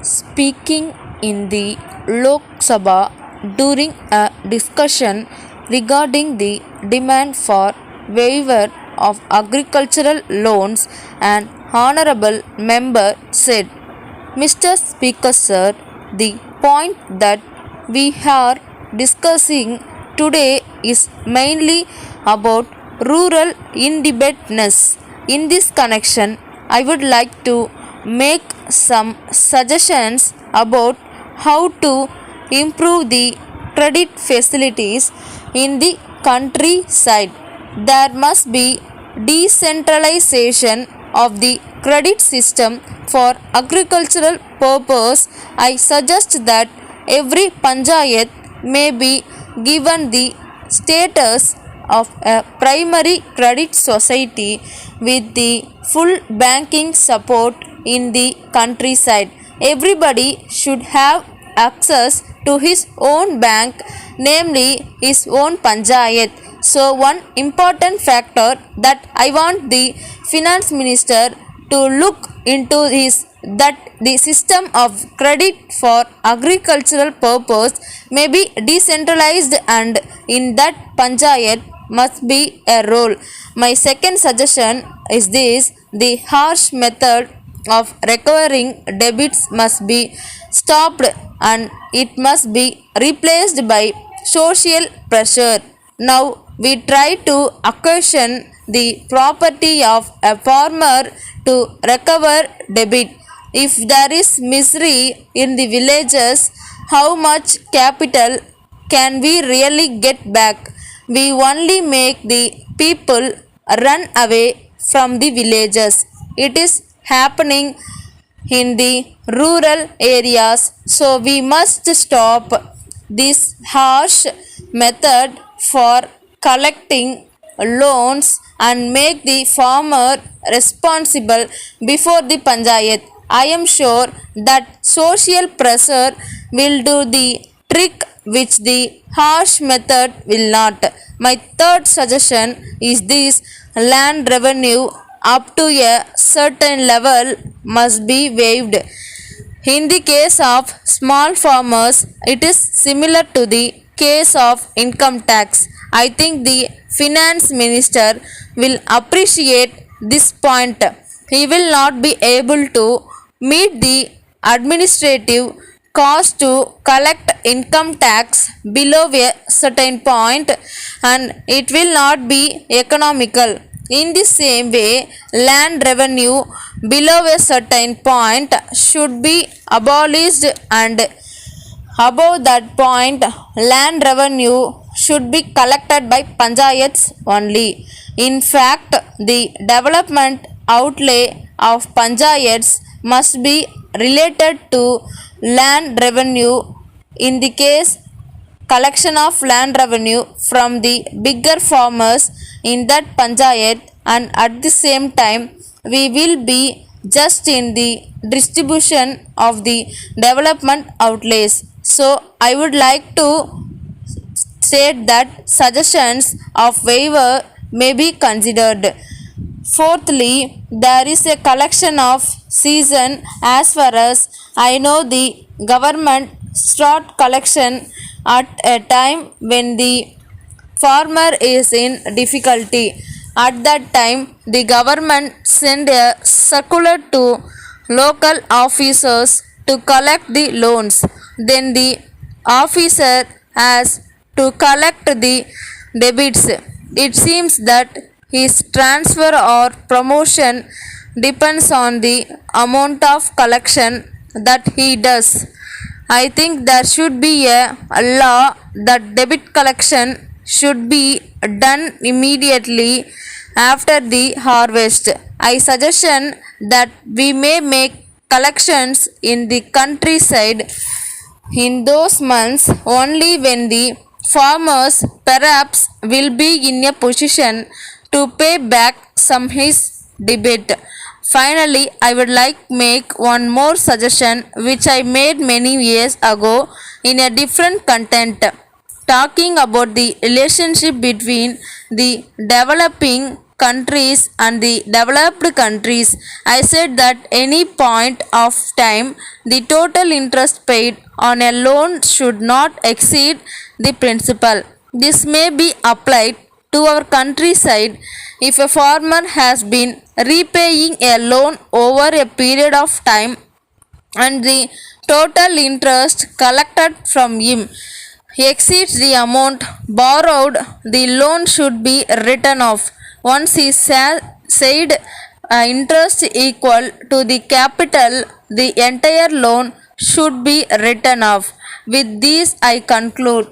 Speaking in the Lok Sabha during a discussion regarding the demand for waiver of agricultural loans, an honorable member said, Mr. Speaker, sir, the point that we are discussing today is mainly about rural indebtedness. In this connection, I would like to make some suggestions about how to improve the credit facilities in the countryside. There must be decentralization of the credit system for agricultural purpose. I suggest that every panchayat may be given the status of a primary credit society with the full banking support in the countryside. Everybody should have access to his own bank, namely his own panchayat. So one important factor that I want the finance minister to look into is that the system of credit for agricultural purpose may be decentralized, and in that panchayat must be a role. My second suggestion is this: the harsh method of recovering debits must be stopped and it must be replaced by social pressure. Now we try to acquisition the property of a farmer to recover debit. If there is misery in the villages, how much capital can we really get back? We only make the people run away from the villages. It is happening in the rural areas, so we must stop this harsh method for collecting loans and make the farmer responsible before the panchayat. I am sure that social pressure will do the trick which the harsh method will not. My third suggestion is this: land revenue up to a certain level must be waived. In the case of small farmers, it is similar to the case of income tax. I think the finance minister will appreciate this point. He will not be able to meet the administrative cost to collect income tax below a certain point, and it will not be economical. In the same way, land revenue below a certain point should be abolished, and above that point, land revenue should be collected by panchayats only. In fact, the development outlay of panchayats must be related to land revenue. In the case collection of land revenue from the bigger farmers in that panchayat, and at the same time we will be just in the distribution of the development outlays. So I would like to state that suggestions of waiver may be considered. Fourthly, there is a collection of season. As far as I know, the government start collection at a time when the farmer is in difficulty. At that time, the government send a circular to local officers to collect the loans. Then the officer has to collect the debits. It seems that his transfer or promotion depends on the amount of collection that he does. I think there should be a law that debit collection should be done immediately after the harvest. I suggestion that we may make collections in the countryside in those months only when the farmers perhaps will be in a position to pay back some his debt. Finally, I would like make one more suggestion which I made many years ago in a different content, talking about the relationship between the developing countries and the developed countries, I said that any point of time the total interest paid on a loan should not exceed the principal. This may be applied to our countryside if a farmer has been repaying a loan over a period of time and the total interest collected from him exceeds the amount borrowed, the loan should be written off. Once he said interest equal to the capital, the entire loan should be written off. With this, I conclude.